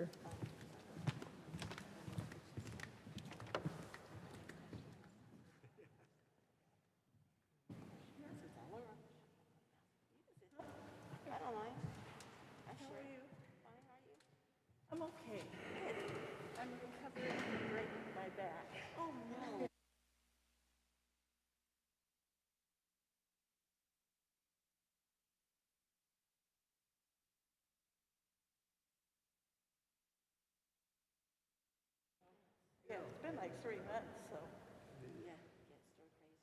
here. I don't mind. How are you? Fine, how are you? I'm okay. I'm recovering from breaking my back. Oh, no. Yeah, it's been like 3 months, so. Yeah, get stir crazy.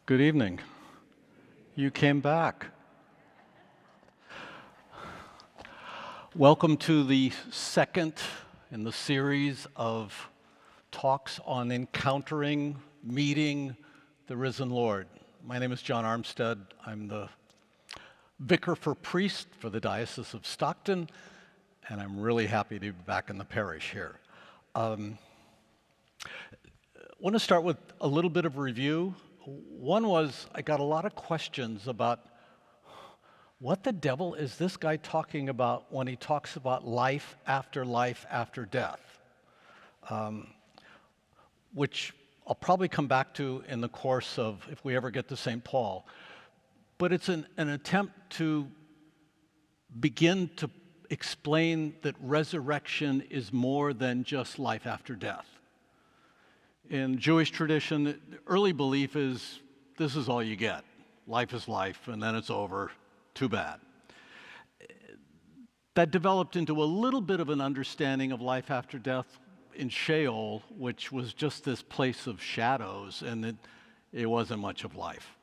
Good evening. You came back. Welcome to the second in the series of talks on encountering, meeting the risen Lord. My name is John Armistead. I'm the vicar for priest for the Diocese of Stockton, and I'm really happy to be back in the parish here. I want to start with a little bit of review. One was I got a lot of questions about what the devil is this guy talking about when he talks about life after death, which I'll probably come back to in the course of if we ever get to St. Paul. But it's an attempt to begin to explain that resurrection is more than just life after death. In Jewish tradition, the early belief is this is all you get. Life is life, and then it's over. Too bad. That developed into a little bit of an understanding of life after death in Sheol, which was just this place of shadows, and it wasn't much of life.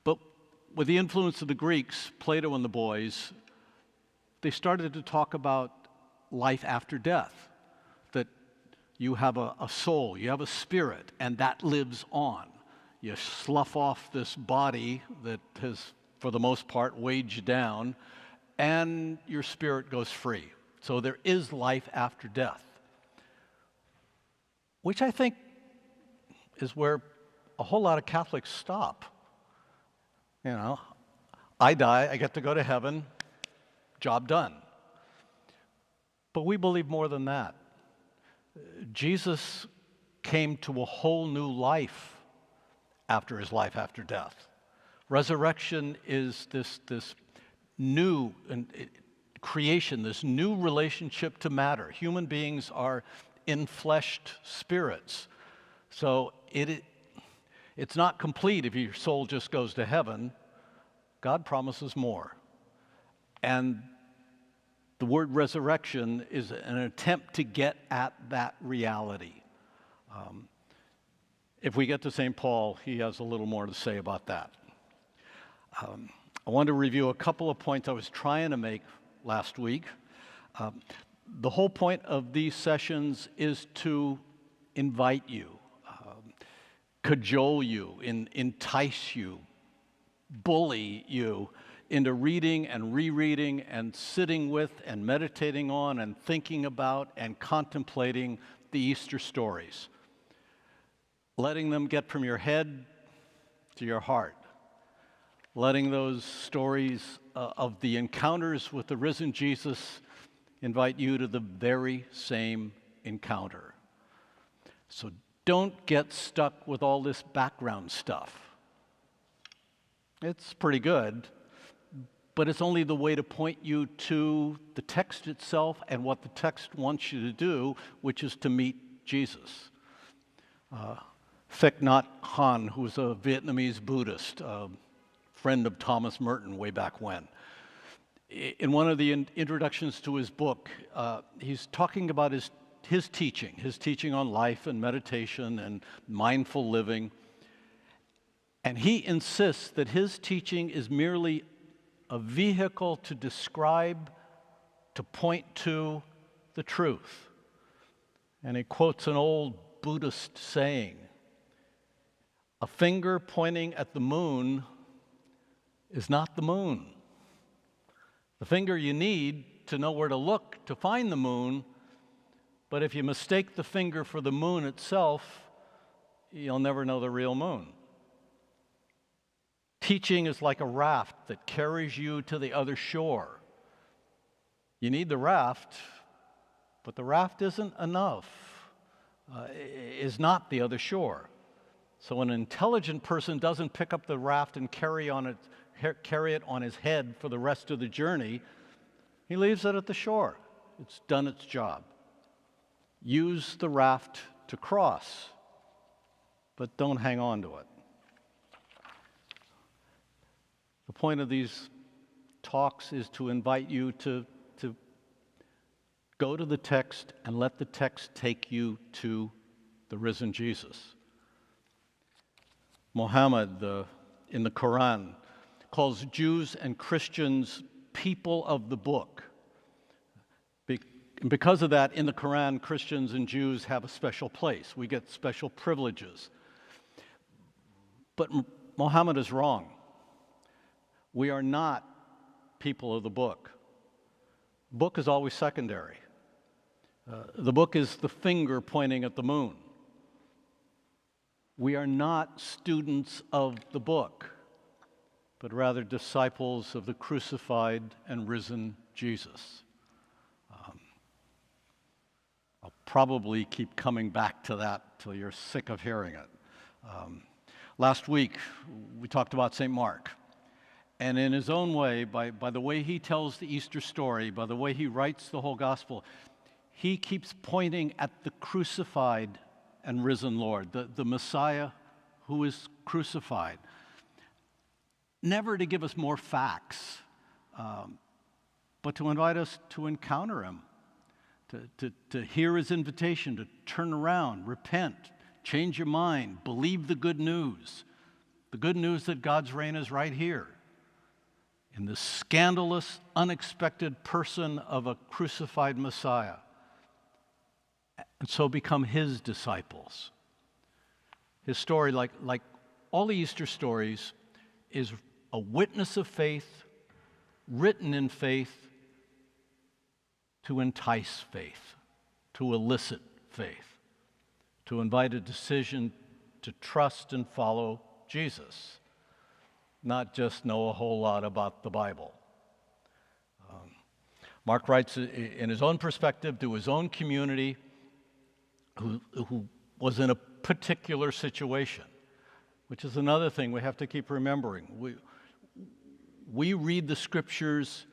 But with the influence of the Greeks, Plato and the boys, they started to talk about life after death, that you have a soul, you have a spirit, and that lives on. You slough off this body that has, for the most part, weighed you down, and your spirit goes free. So there is life after death, which I think is where a whole lot of Catholics stop. You know, I die, I get to go to heaven, job done. But we believe more than that. Jesus came to a whole new life after his life after death. Resurrection is this new creation, this new relationship to matter. Human beings are enfleshed spirits. So it's not complete if your soul just goes to heaven. God promises more. And the word resurrection is an attempt to get at that reality. If we get to St. Paul, he has a little more to say about that. I want to review a couple of points I was trying to make last week. The whole point of these sessions is to invite you, cajole you, entice you, bully you into reading and rereading and sitting with and meditating on and thinking about and contemplating the Easter stories. Letting them get from your head to your heart. Letting those stories of the encounters with the risen Jesus invite you to the very same encounter. So don't get stuck with all this background stuff. It's pretty good, but it's only the way to point you to the text itself and what the text wants you to do, which is to meet Jesus. Thich Nhat Hanh, who was a Vietnamese Buddhist, friend of Thomas Merton way back when, in one of the introductions to his book, he's talking about his teaching on life and meditation and mindful living. And he insists that his teaching is merely a vehicle to describe, to point to the truth. And he quotes an old Buddhist saying, "A finger pointing at the moon is not the moon. The finger you need to know where to look to find the moon, but if you mistake the finger for the moon itself, you'll never know the real moon." Teaching is like a raft that carries you to the other shore. You need the raft, but the raft isn't enough, is not the other shore. So an intelligent person doesn't pick up the raft and carry it on his head for the rest of the journey. He leaves it at the shore. It's done its job. Use the raft to cross, but don't hang on to it. The point of these talks is to invite you to go to the text and let the text take you to the risen Jesus. Muhammad, in the Quran, calls Jews and Christians people of the book. Because of that, in the Quran, Christians and Jews have a special place. We get special privileges. But Muhammad is wrong. We are not people of the book. Book is always secondary. The book is the finger pointing at the moon. We are not students of the book, but rather disciples of the crucified and risen Jesus. I'll probably keep coming back to that till you're sick of hearing it. Last week, we talked about St. Mark. And in his own way, by the way he tells the Easter story, by the way he writes the whole gospel, he keeps pointing at the crucified and risen Lord, the Messiah who is crucified. Never to give us more facts, but to invite us to encounter him, to hear his invitation, to turn around, repent, change your mind, believe the good news that God's reign is right here, in the scandalous, unexpected person of a crucified Messiah, and so become his disciples. His story, like all the Easter stories, is a witness of faith, written in faith, to entice faith, to elicit faith, to invite a decision to trust and follow Jesus, not just know a whole lot about the Bible. Mark writes in his own perspective to his own community who was in a particular situation, which is another thing we have to keep remembering. We read the scriptures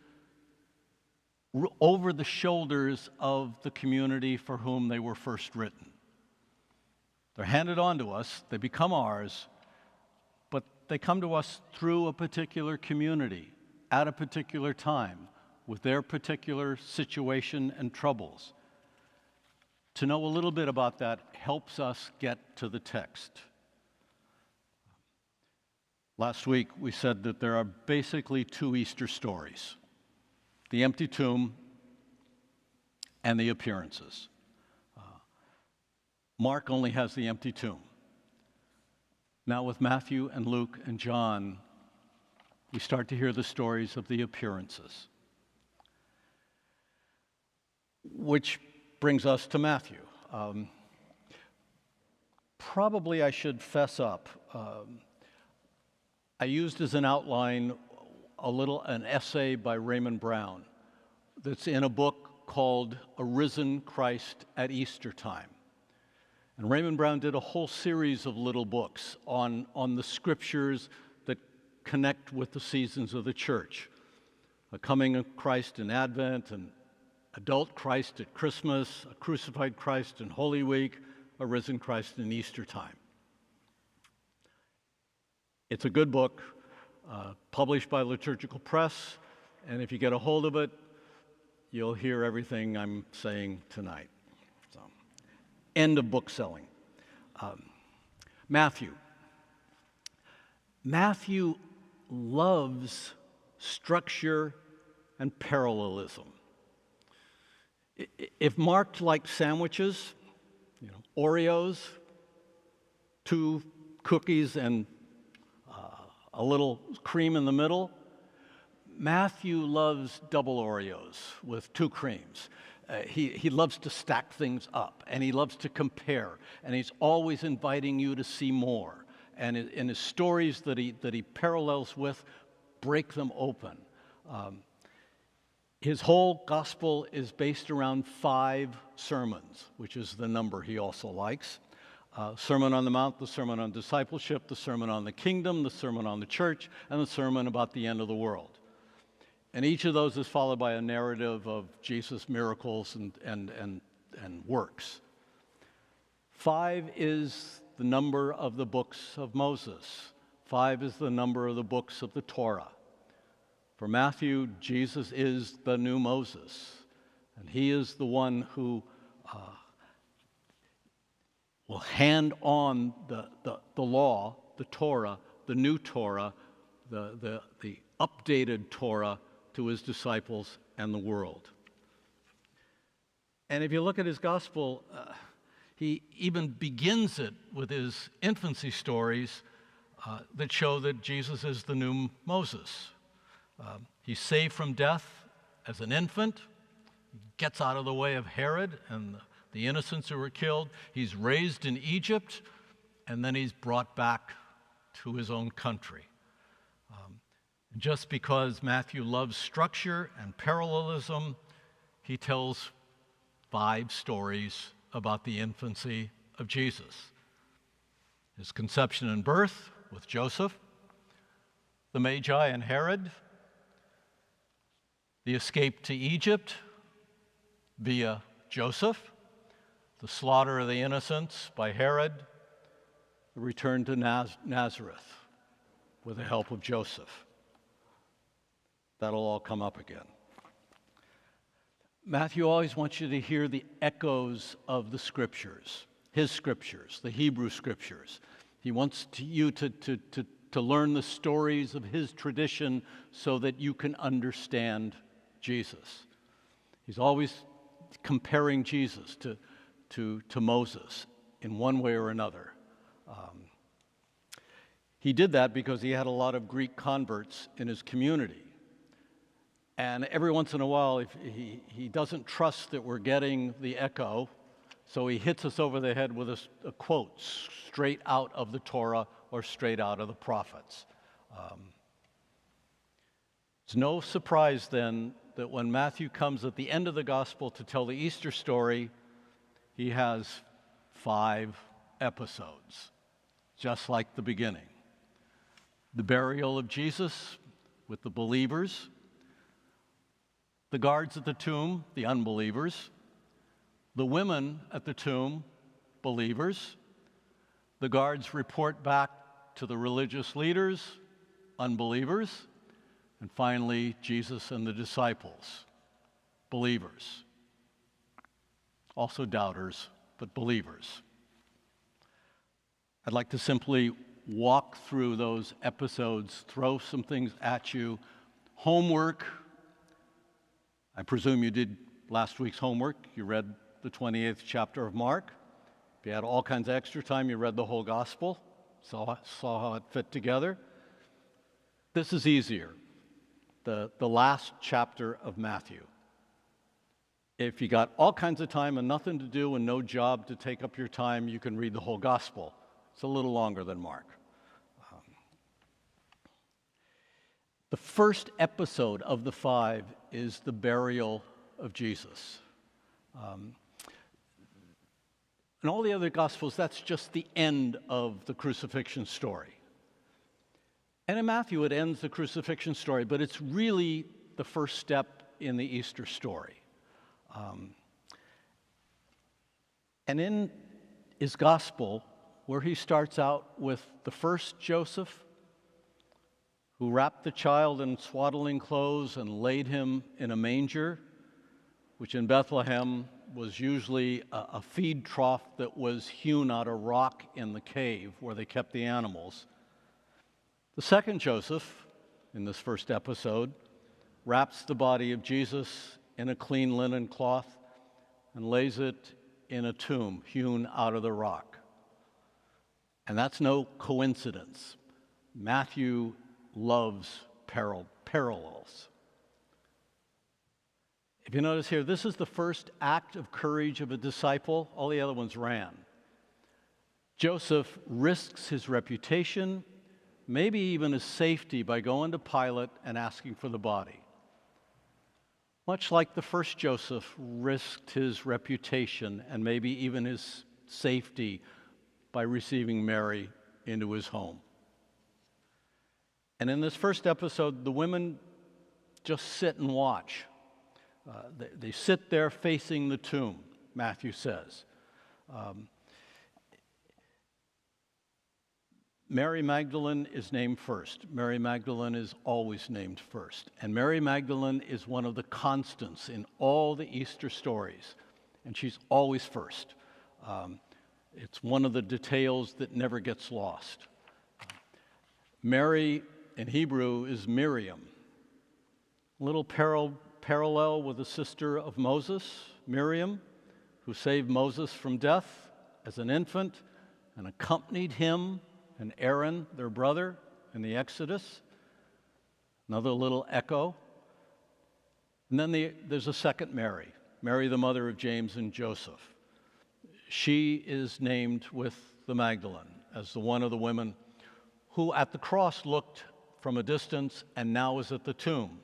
over the shoulders of the community for whom they were first written. They're handed on to us, they become ours, but they come to us through a particular community at a particular time with their particular situation and troubles. To know a little bit about that helps us get to the text. Last week we said that there are basically two Easter stories: the empty tomb and the appearances. Mark only has the empty tomb. Now with Matthew and Luke and John, we start to hear the stories of the appearances. Which brings us to Matthew. Probably I should fess up. I used as an outline an essay by Raymond Brown that's in a book called A Risen Christ at Easter Time. And Raymond Brown did a whole series of little books on the scriptures that connect with the seasons of the church. a coming of Christ in Advent, an adult Christ at Christmas, a crucified Christ in Holy Week, a risen Christ in Easter time. It's a good book, published by Liturgical Press, and if you get a hold of it, you'll hear everything I'm saying tonight. So, end of book selling. Matthew. Matthew loves structure and parallelism. If Mark liked sandwiches, Oreos, 2 cookies and a little cream in the middle, Matthew loves double Oreos with 2 creams. He loves to stack things up, and he loves to compare, and he's always inviting you to see more. And in his stories that he parallels with, break them open. His whole gospel is based around 5 sermons, which is the number he also likes. Sermon on the Mount, the Sermon on Discipleship, the Sermon on the Kingdom, the Sermon on the Church, and the Sermon about the end of the world. And each of those is followed by a narrative of Jesus' miracles and works. 5 is the number of the books of Moses. 5 is the number of the books of the Torah. For Matthew, Jesus is the new Moses, and he is the one who will hand on the law, the Torah, the new Torah, the updated Torah to his disciples and the world. And if you look at his gospel, he even begins it with his infancy stories that show that Jesus is the new Moses. He's saved from death as an infant, gets out of the way of Herod and the innocents who were killed. He's raised in Egypt, and then he's brought back to his own country. Just because Matthew loves structure and parallelism, he tells 5 stories about the infancy of Jesus. His conception and birth with Joseph, the Magi and Herod, the escape to Egypt via Joseph, the slaughter of the innocents by Herod, the return to Nazareth with the help of Joseph. That'll all come up again. Matthew always wants you to hear the echoes of the Scriptures, his Scriptures, the Hebrew Scriptures. He wants you to learn the stories of his tradition so that you can understand Jesus. He's always comparing Jesus to Moses in one way or another. He did that because he had a lot of Greek converts in his community. And every once in a while, if he doesn't trust that we're getting the echo, so he hits us over the head with a quote straight out of the Torah or straight out of the prophets. It's no surprise then that when Matthew comes at the end of the gospel to tell the Easter story, he has 5 episodes, just like the beginning. The burial of Jesus with the believers, the guards at the tomb, the unbelievers, the women at the tomb, believers, the guards report back to the religious leaders, unbelievers, and finally, Jesus and the disciples, believers. Also doubters, but believers. I'd like to simply walk through those episodes, throw some things at you. Homework. I presume you did last week's homework. You read the 28th chapter of Mark. If you had all kinds of extra time, you read the whole gospel, saw how it fit together. This is easier. The last chapter of Matthew. If you got all kinds of time and nothing to do and no job to take up your time, you can read the whole gospel. It's a little longer than Mark. The first episode of the 5 is the burial of Jesus. In all the other Gospels, that's just the end of the crucifixion story. And in Matthew, it ends the crucifixion story, but it's really the first step in the Easter story. And in his gospel, where he starts out with the first Joseph, who wrapped the child in swaddling clothes and laid him in a manger, which in Bethlehem was usually a feed trough that was hewn out of rock in the cave where they kept the animals. The second Joseph, in this first episode, wraps the body of Jesus in a clean linen cloth and lays it in a tomb hewn out of the rock. And that's no coincidence. Matthew loves parallels. If you notice here, this is the first act of courage of a disciple. All the other ones ran. Joseph risks his reputation, maybe even his safety, by going to Pilate and asking for the body. Much like the first Joseph risked his reputation and maybe even his safety by receiving Mary into his home. And in this first episode, the women just sit and watch. They sit there facing the tomb, Matthew says. Mary Magdalene is named first. Mary Magdalene is always named first. And Mary Magdalene is one of the constants in all the Easter stories. And she's always first. It's one of the details that never gets lost. Mary in Hebrew is Miriam. A little parallel with the sister of Moses, Miriam, who saved Moses from death as an infant and accompanied him and Aaron, their brother, in the Exodus. Another little echo. And then there's a second Mary, Mary, the mother of James and Joseph. She is named with the Magdalene as the one of the women who at the cross looked from a distance and now is at the tomb,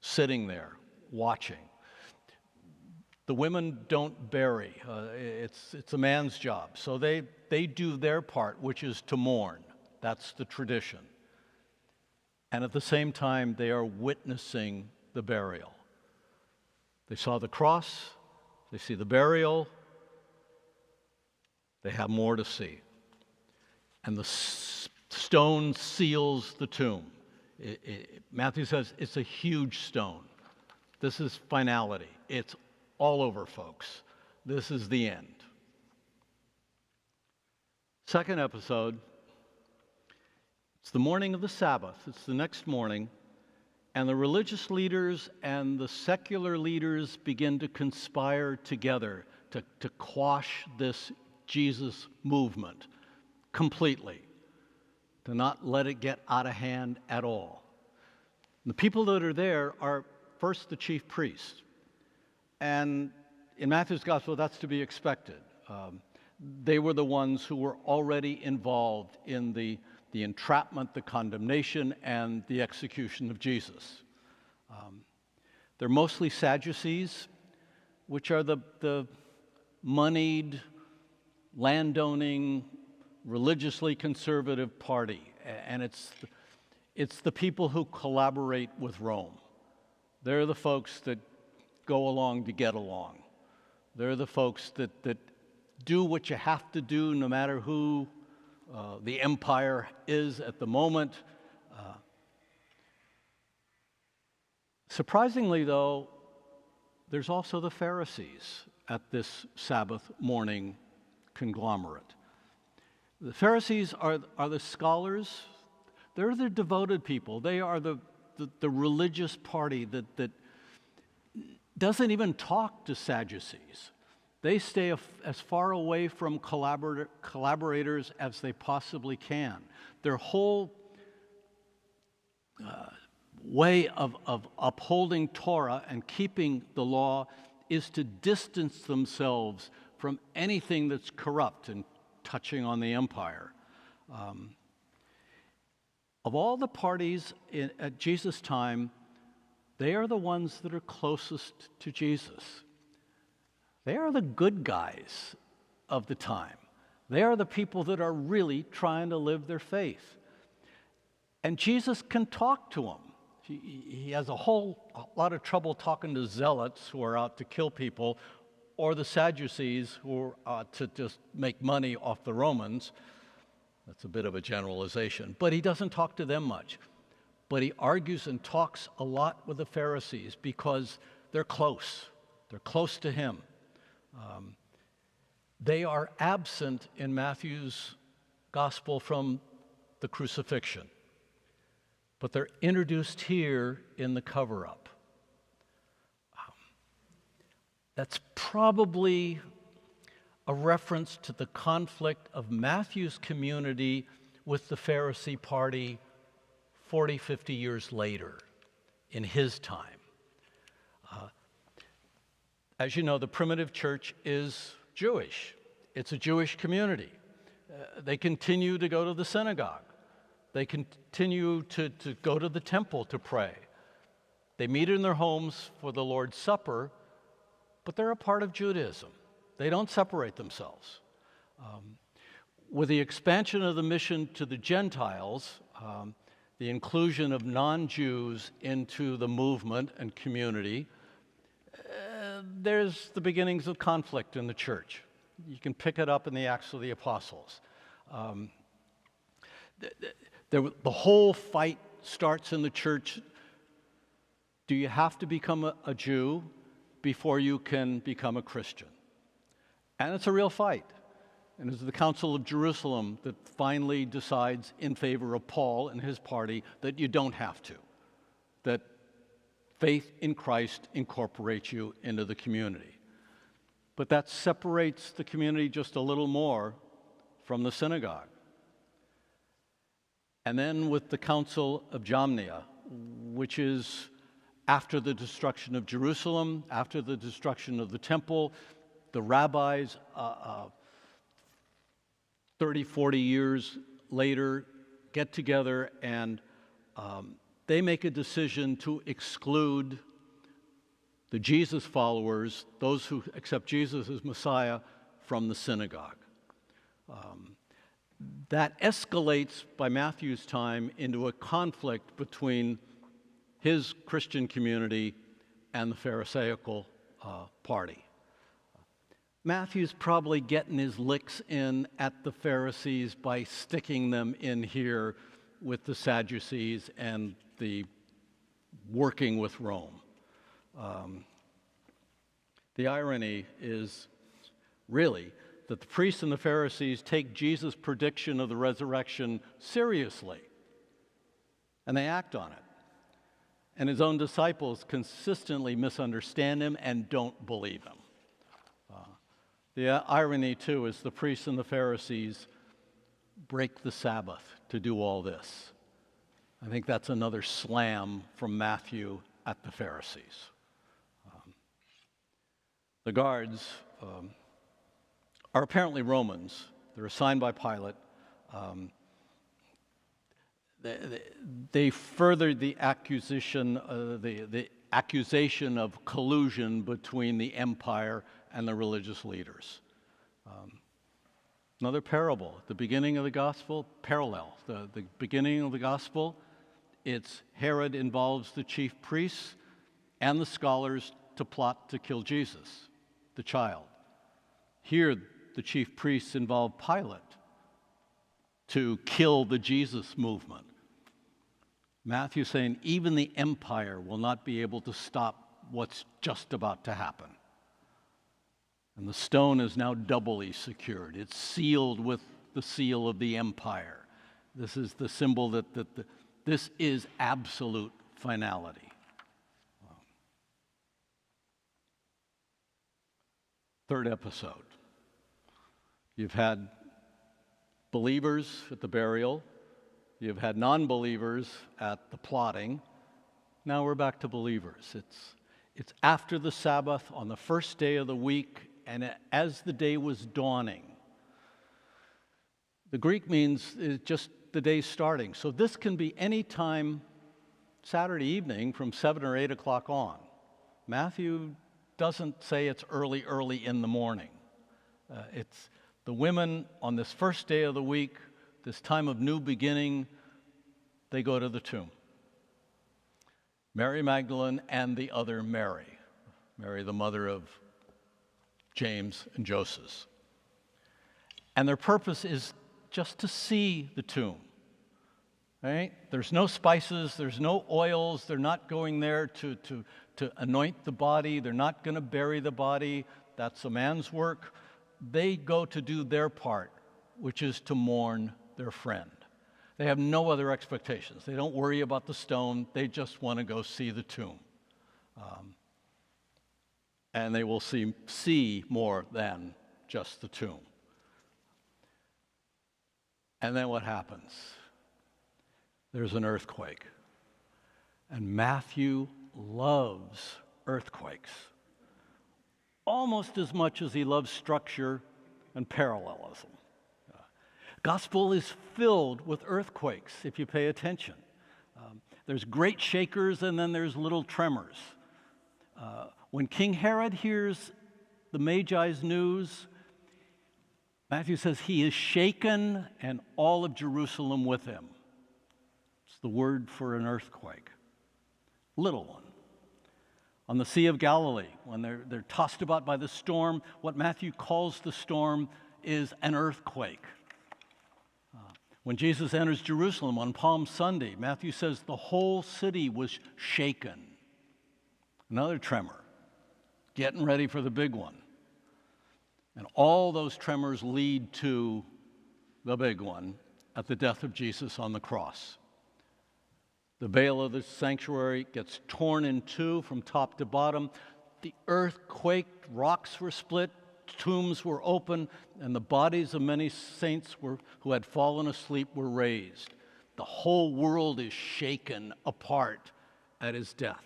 sitting there, watching. The women don't bury. It's a man's job. So they do their part, which is to mourn. That's the tradition. And at the same time, they are witnessing the burial. They saw the cross. They see the burial. They have more to see. And the stone seals the tomb. Matthew says it's a huge stone. This is finality. It's all over, folks. This is the end. Second episode, it's the morning of the Sabbath. It's the next morning, and the religious leaders and the secular leaders begin to conspire together to quash this Jesus movement completely, to not let it get out of hand at all. The people that are there are first the chief priests. And in Matthew's gospel, that's to be expected. They were the ones who were already involved in the entrapment, the condemnation, and the execution of Jesus. They're mostly Sadducees, which are the moneyed, landowning, religiously conservative party. And it's the people who collaborate with Rome. They're the folks that go along to get along. They're the folks that do what you have to do no matter who the empire is at the moment. Surprisingly, though, there's also the Pharisees at this Sabbath morning conglomerate. The Pharisees are the scholars. They're the devoted people. They are the religious party that doesn't even talk to Sadducees. They stay as far away from collaborators as they possibly can. Their whole way of upholding Torah and keeping the law is to distance themselves from anything that's corrupt and touching on the empire. Of all the parties at Jesus' time, they are the ones that are closest to Jesus. They are the good guys of the time. They are the people that are really trying to live their faith. And Jesus can talk to them. He has a lot of trouble talking to zealots who are out to kill people, or the Sadducees who are out to just make money off the Romans. That's a bit of a generalization. But he doesn't talk to them much. But he argues and talks a lot with the Pharisees because they're close. They're close to him. They are absent in Matthew's gospel from the crucifixion, but they're introduced here in the cover-up. That's probably a reference to the conflict of Matthew's community with the Pharisee party 40, 50 years later in his time. As you know, the primitive church is Jewish. It's a Jewish community. They continue to go to the synagogue. They continue to go to the temple to pray. They meet in their homes for the Lord's Supper, but they're a part of Judaism. They don't separate themselves. With the expansion of the mission to the Gentiles, the inclusion of non-Jews into the movement and community, there's the beginnings of conflict in the church. You can pick it up in the Acts of the Apostles. The whole fight starts in the church. Do you have to become a Jew before you can become a Christian? And it's a real fight. And it's the Council of Jerusalem that finally decides in favor of Paul and his party that you don't have to, that faith in Christ incorporates you into the community. But that separates the community just a little more from the synagogue. And then with the Council of Jamnia, which is after the destruction of Jerusalem, after the destruction of the temple, the rabbis, 30, 40 years later, get together and they make a decision to exclude the Jesus followers, those who accept Jesus as Messiah, from the synagogue. That escalates by Matthew's time into a conflict between his Christian community and the Pharisaical party. Matthew's probably getting his licks in at the Pharisees by sticking them in here with the Sadducees and the working with Rome. The irony is really that the priests and the Pharisees take Jesus' prediction of the resurrection seriously, and they act on it. And his own disciples consistently misunderstand him and don't believe him. The irony, too, is the priests and the Pharisees break the Sabbath to do all this. I think that's another slam from Matthew at the Pharisees. The guards are apparently Romans. They're assigned by Pilate. They furthered the accusation, the accusation of collusion between the empire and the religious leaders. Another parable at the beginning of the gospel, parallel. The beginning of the gospel, it's Herod involves the chief priests and the scholars to plot to kill Jesus, the child. Here, the chief priests involve Pilate to kill the Jesus movement. Matthew saying even the empire will not be able to stop what's just about to happen. And the stone is now doubly secured. It's sealed with the seal of the empire. This is the symbol that this is absolute finality. Third episode. You've had believers at the burial. You've had non-believers at the plotting. Now we're back to believers. It's after the Sabbath on the first day of the week, and as the day was dawning. The Greek means just the day starting. So this can be any time Saturday evening from 7 or 8 o'clock on. Matthew doesn't say it's early in the morning. It's the women on this first day of the week, this time of new beginning, they go to the tomb. Mary Magdalene and the other Mary, Mary the mother of James and Joseph. And their purpose is just to see the tomb. Right? There's no spices, there's no oils, they're not going there to anoint the body, they're not going to bury the body, that's a man's work. They go to do their part, which is to mourn their friend. They have no other expectations. They don't worry about the stone, they just want to go see the tomb. And they will see more than just the tomb. And then what happens? There's an earthquake. And Matthew loves earthquakes almost as much as he loves structure and parallelism. Gospel is filled with earthquakes, if you pay attention. There's great shakers and then there's little tremors. When King Herod hears the Magi's news, Matthew says he is shaken and all of Jerusalem with him. It's the word for an earthquake. Little one. On the Sea of Galilee, when they're tossed about by the storm, what Matthew calls the storm is an earthquake. When Jesus enters Jerusalem on Palm Sunday, Matthew says the whole city was shaken. Another tremor, getting ready for the big one. And all those tremors lead to the big one at the death of Jesus on the cross. The veil of the sanctuary gets torn in two from top to bottom. The earth quaked, rocks were split, tombs were open, and the bodies of many saints who had fallen asleep were raised. The whole world is shaken apart at his death.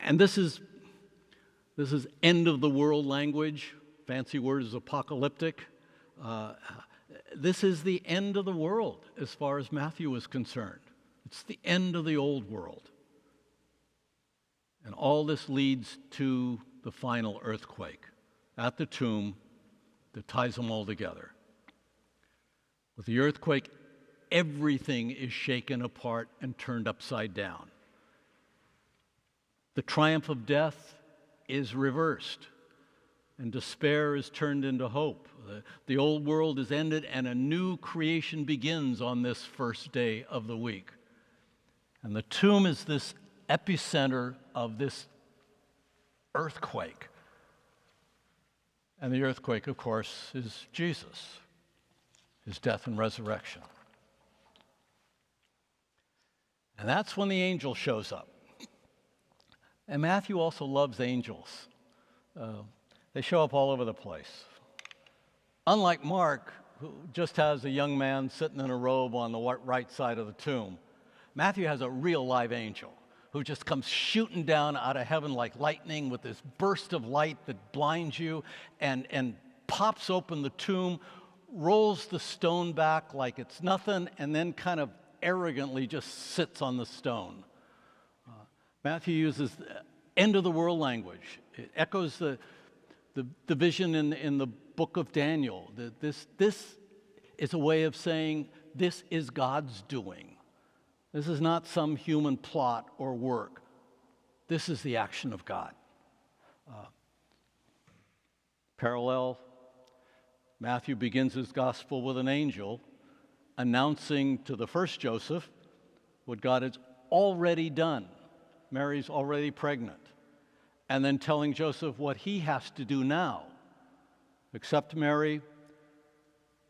And this is end of the world language. Fancy word is apocalyptic. This is the end of the world as far as Matthew is concerned. It's the end of the old world. And all this leads to the final earthquake at the tomb that ties them all together. With the earthquake, everything is shaken apart and turned upside down. The triumph of death is reversed, and despair is turned into hope. The old world is ended, and a new creation begins on this first day of the week. And the tomb is this epicenter of this earthquake. And the earthquake, of course, is Jesus, his death and resurrection. And that's when the angel shows up. And Matthew also loves angels. They show up all over the place. Unlike Mark, who just has a young man sitting in a robe on the right side of the tomb, Matthew has a real live angel who just comes shooting down out of heaven like lightning with this burst of light that blinds you and pops open the tomb, rolls the stone back like it's nothing, and then kind of arrogantly just sits on the stone. Matthew uses end of the world language. It echoes the vision in the book of Daniel. This is a way of saying this is God's doing. This is not some human plot or work. This is the action of God. Parallel, Matthew begins his gospel with an angel announcing to the first Joseph what God has already done. Mary's already pregnant. And then telling Joseph what he has to do now. Accept Mary.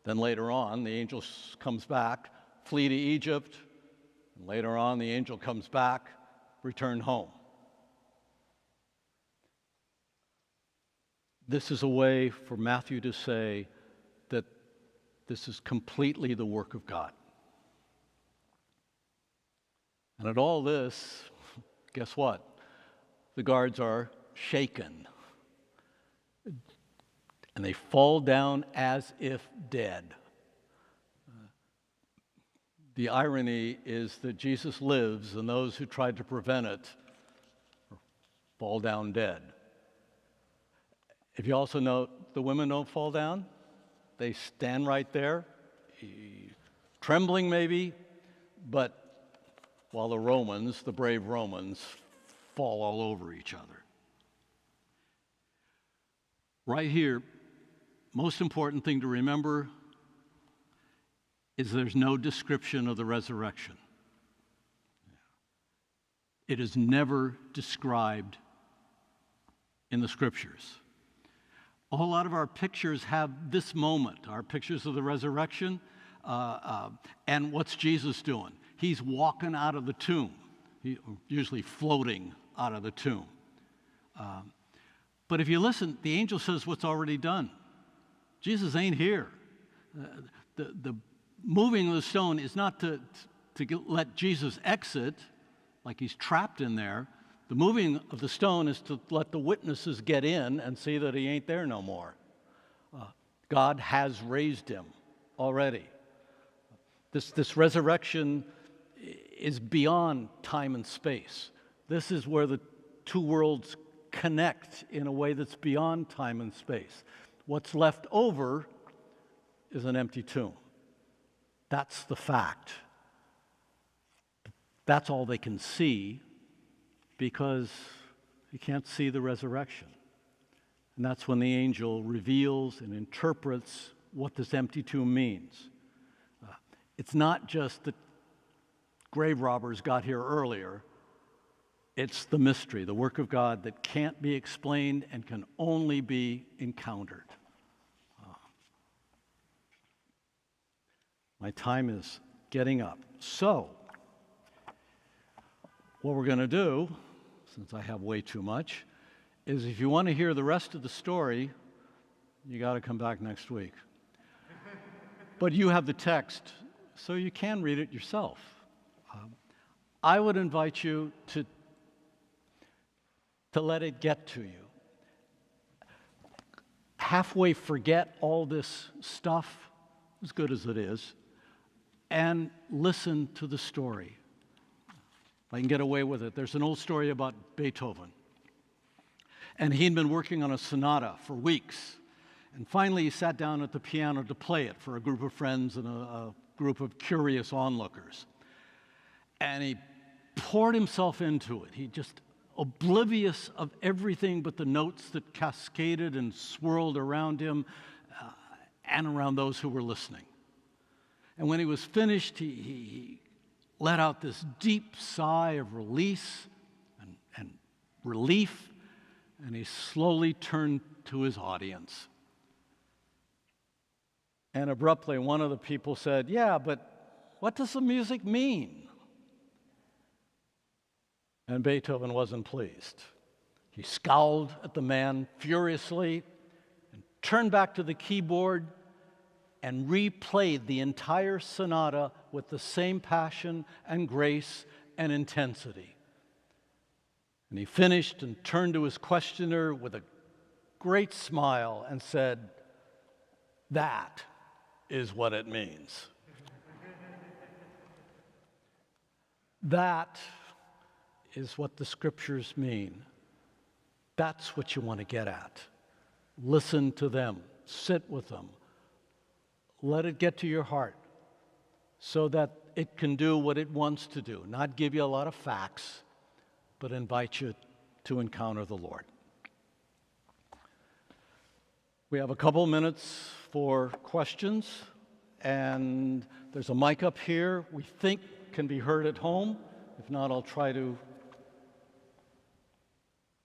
Then later on, the angel comes back, flee to Egypt. And later on, the angel comes back, return home. This is a way for Matthew to say that this is completely the work of God. And at all this, guess what? The guards are shaken. And they fall down as if dead. The irony is that Jesus lives, and those who tried to prevent it fall down dead. If you also note, the women don't fall down. They stand right there, trembling maybe, but while the Romans, the brave Romans, fall all over each other. Right here, most important thing to remember is there's no description of the resurrection. It is never described in the scriptures. A whole lot of our pictures have this moment, our pictures of the resurrection, and what's Jesus doing? He's walking out of the tomb, usually floating out of the tomb. But if you listen, the angel says what's already done. Jesus ain't here. The moving of the stone is not to let Jesus exit, like he's trapped in there. The moving of the stone is to let the witnesses get in and see that he ain't there no more. God has raised him already. This resurrection is beyond time and space. This is where the two worlds connect in a way that's beyond time and space. What's left over is an empty tomb. That's the fact. That's all they can see because you can't see the resurrection. And that's when the angel reveals and interprets what this empty tomb means. It's not just that grave robbers got here earlier. It's the mystery, the work of God that can't be explained and can only be encountered. My time is getting up. So, what we're going to do, since I have way too much, is if you want to hear the rest of the story, you got to come back next week. But you have the text, so you can read it yourself. I would invite you to let it get to you. Halfway forget all this stuff, as good as it is, and listen to the story. If I can get away with it. There's an old story about Beethoven. And he'd been working on a sonata for weeks. And finally he sat down at the piano to play it for a group of friends and a group of curious onlookers. And he poured himself into it. He just oblivious of everything but the notes that cascaded and swirled around him and around those who were listening. And when he was finished, he let out this deep sigh of release and relief, and he slowly turned to his audience. And abruptly, one of the people said, "Yeah, but what does the music mean?" And Beethoven wasn't pleased. He scowled at the man furiously and turned back to the keyboard and replayed the entire sonata with the same passion and grace and intensity. And he finished and turned to his questioner with a great smile and said, "That is what it means." That is what the scriptures mean. That's what you want to get at. Listen to them. Sit with them. Let it get to your heart so that it can do what it wants to do. Not give you a lot of facts, but invite you to encounter the Lord. We have a couple minutes for questions, and there's a mic up here we think can be heard at home. If not, I'll try to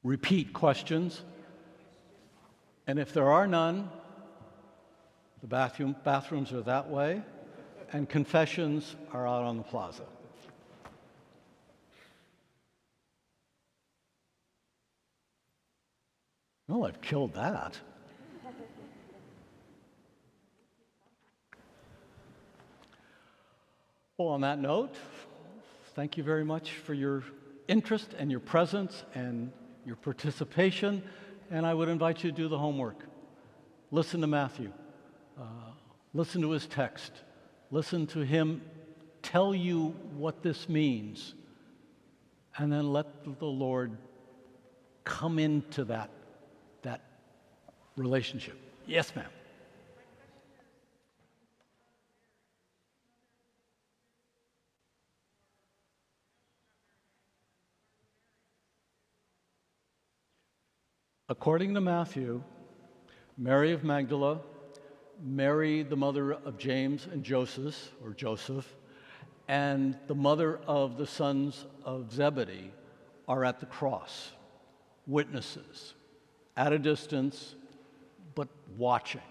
repeat questions. And if there are none, the bathrooms are that way, and confessions are out on the plaza. Well, I've killed that. Well, on that note, thank you very much for your interest and your presence and your participation, and I would invite you to do the homework. Listen to Matthew. Listen to his text. Listen to him tell you what this means, and then let the Lord come into that relationship. Yes, ma'am. According to Matthew, Mary of Magdala, Mary, the mother of James and Joseph, and the mother of the sons of Zebedee are at the cross, witnesses, at a distance, but watching.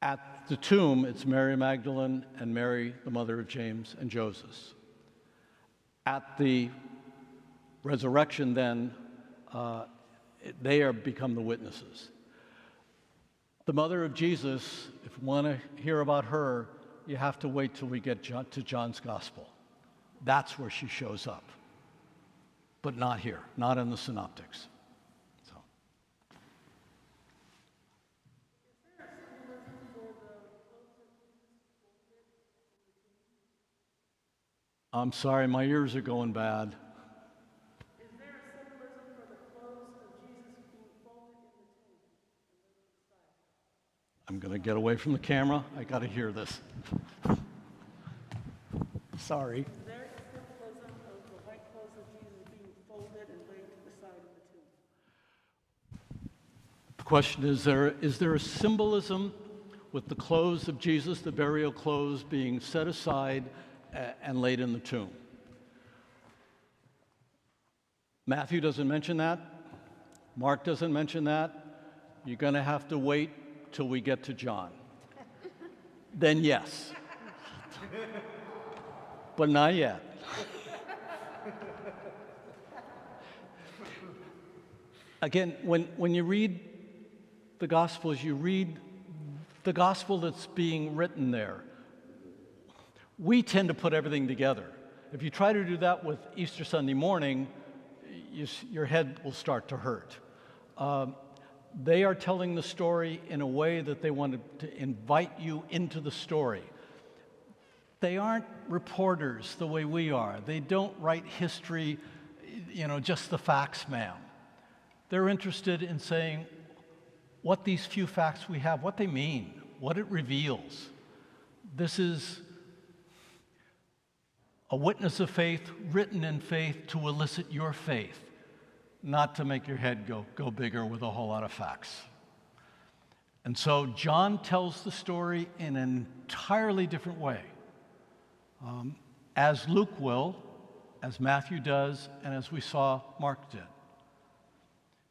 At the tomb, it's Mary Magdalene and Mary, the mother of James and Joseph. At the resurrection, then, they become the witnesses. The mother of Jesus, if you want to hear about her, you have to wait till we get to John's Gospel. That's where she shows up, but not here, not in the Synoptics. So. I'm sorry, my ears are going bad. Is there a symbolism for the clothes of Jesus being folded in the tomb? I'm going to get away from the camera. I got to hear this. Sorry. Is there a symbolism of the white clothes of Jesus being folded and laid to the side of the tomb? The question is there a symbolism with the clothes of Jesus, the burial clothes, being set aside and laid in the tomb? Matthew doesn't mention that. Mark doesn't mention that. You're going to have to wait till we get to John. Then yes. But not yet. Again, when you read the Gospels, you read the Gospel that's being written there. We tend to put everything together. If you try to do that with Easter Sunday morning, your head will start to hurt. They are telling the story in a way that they wanted to invite you into the story. They aren't reporters the way we are. They don't write history, just the facts, ma'am. They're interested in saying what these few facts we have, what they mean, what it reveals. This is a witness of faith, written in faith to elicit your faith, not to make your head go bigger with a whole lot of facts. And so John tells the story in an entirely different way, as Luke will, as Matthew does, and as we saw Mark did.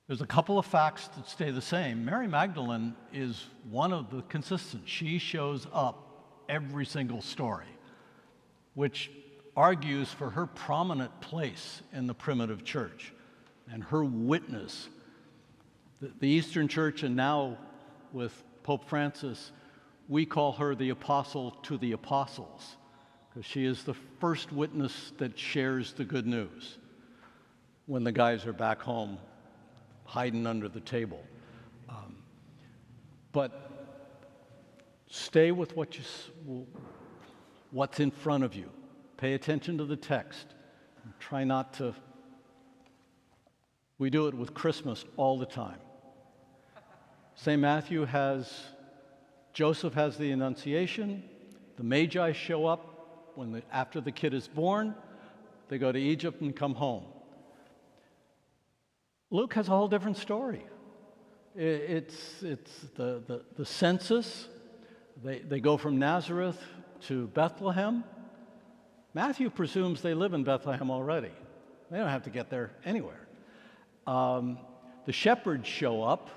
There's a couple of facts that stay the same. Mary Magdalene is one of the consistent. She shows up every single story, which argues for her prominent place in the primitive church and her witness. The Eastern Church, and now with Pope Francis, we call her the apostle to the apostles, because she is the first witness that shares the good news when the guys are back home hiding under the table. But stay with what's in front of you. Pay attention to the text. Try not to. We do it with Christmas all the time. St. Matthew Joseph has the Annunciation. The Magi show up after the kid is born. They go to Egypt and come home. Luke has a whole different story. It's the census. They go from Nazareth to Bethlehem. Matthew presumes they live in Bethlehem already. They don't have to get there anywhere. The shepherds show up.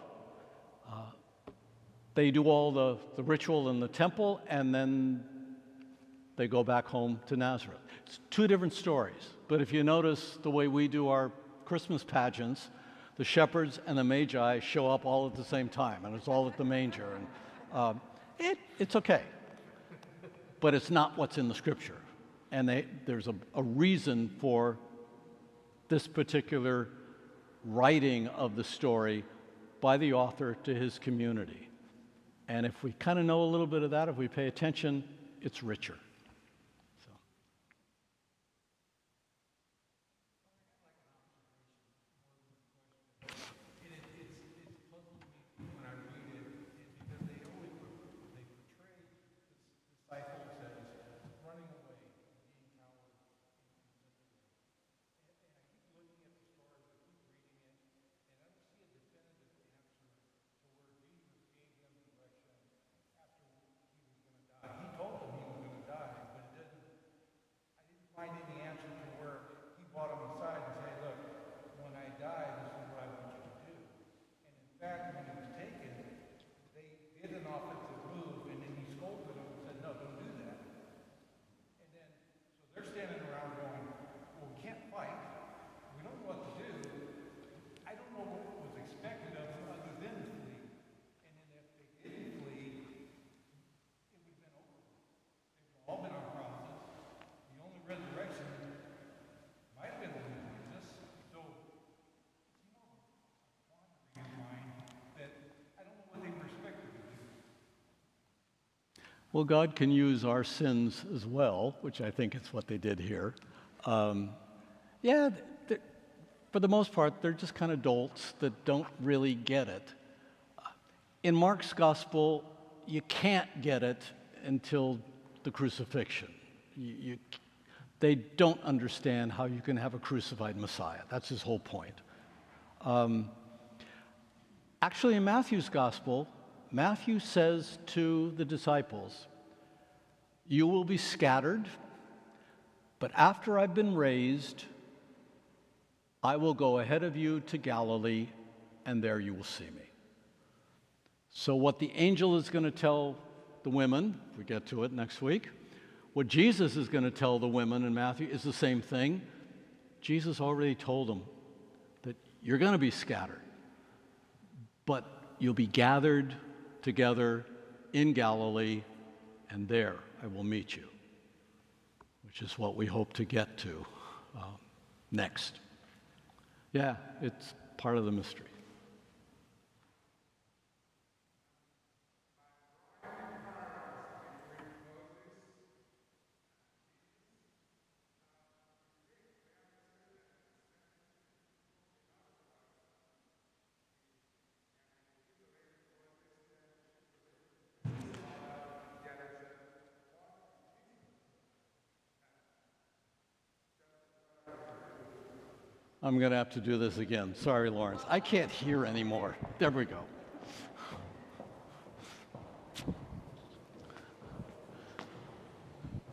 They do all the ritual in the temple, and then they go back home to Nazareth. It's two different stories. But if you notice the way we do our Christmas pageants, the shepherds and the Magi show up all at the same time, and it's all at the manger. And it's okay. But it's not what's in the Scripture. And there's a reason for this particular writing of the story by the author to his community. And if we kind of know a little bit of that, if we pay attention, it's richer. So. It's puzzling me when I read it because they portray disciples as running away, being cowards, and I keep looking at the story, I keep reading Well, God can use our sins as well, which I think is what they did here. Yeah, for the most part, they're just kind of dolts that don't really get it. In Mark's gospel, you can't get it until the crucifixion. They don't understand how you can have a crucified Messiah. That's his whole point. Actually, in Matthew's gospel, Matthew says to the disciples, "You will be scattered, but after I've been raised, I will go ahead of you to Galilee, and there you will see me." So what the angel is going to tell the women, if we get to it next week, what Jesus is going to tell the women in Matthew is the same thing. Jesus already told them that you're going to be scattered, but you'll be gathered together in Galilee, and there I will meet you, which is what we hope to get to next. Yeah, it's part of the mystery. I'm going to have to do this again. Sorry, Lawrence. I can't hear anymore. There we go. I'm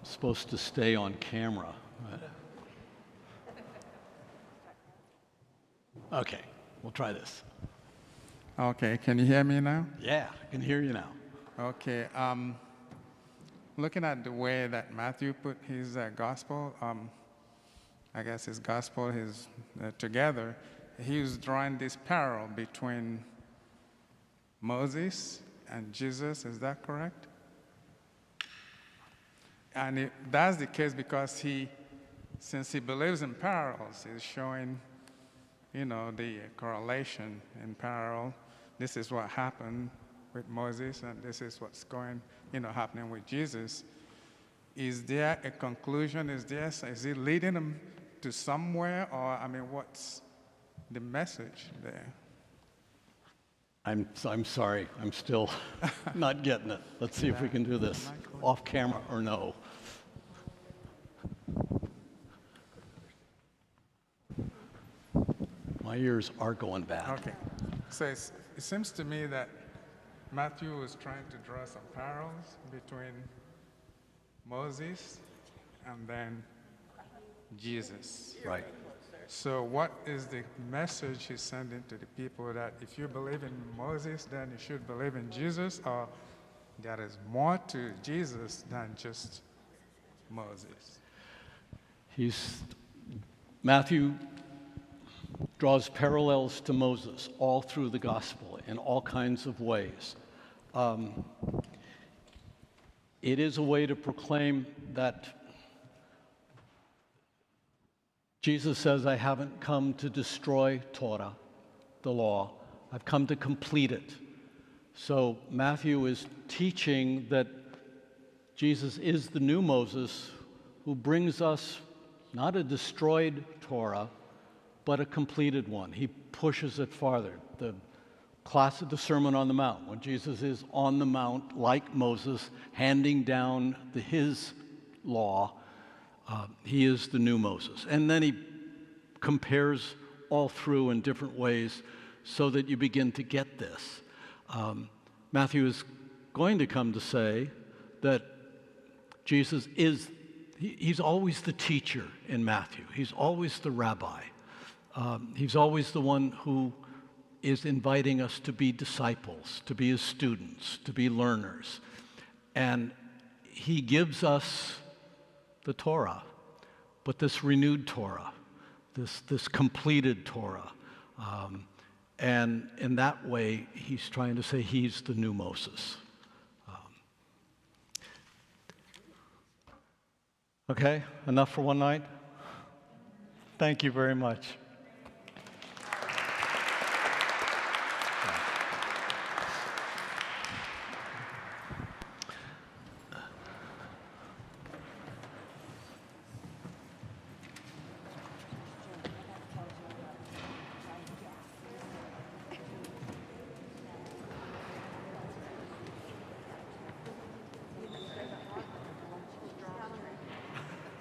supposed to stay on camera. Okay, we'll try this. Okay, can you hear me now? Yeah, I can hear you now. Okay, looking at the way that Matthew put his gospel, I guess his gospel is together, he was drawing this parallel between Moses and Jesus. Is that correct? And that's the case because since he believes in parallels, he's showing, the correlation in parallel. This is what happened with Moses, and this is what's happening with Jesus. Is there a conclusion? Is he leading them to somewhere, or what's the message there? I'm sorry. I'm still not getting it. Let's see if we can do this off camera or no. My ears are going bad. Okay. So it seems to me that Matthew was trying to draw some parallels between Moses and then Jesus. Right. So what is the message he's sending to the people, that if you believe in Moses, then you should believe in Jesus, or there is more to Jesus than just Moses? Matthew draws parallels to Moses all through the gospel in all kinds of ways. It is a way to proclaim that Jesus says, I haven't come to destroy Torah, the law. I've come to complete it. So Matthew is teaching that Jesus is the new Moses who brings us not a destroyed Torah, but a completed one. He pushes it farther. The class of the Sermon on the Mount, when Jesus is on the Mount, like Moses, handing down his law, he is the new Moses. And then he compares all through in different ways so that you begin to get this. Matthew is going to come to say that Jesus he's always the teacher in Matthew. He's always the rabbi. He's always the one who is inviting us to be disciples, to be his students, to be learners. And he gives us the Torah, but this renewed Torah, this completed Torah. And in that way, he's trying to say he's the new Moses. Okay, enough for one night? Thank you very much.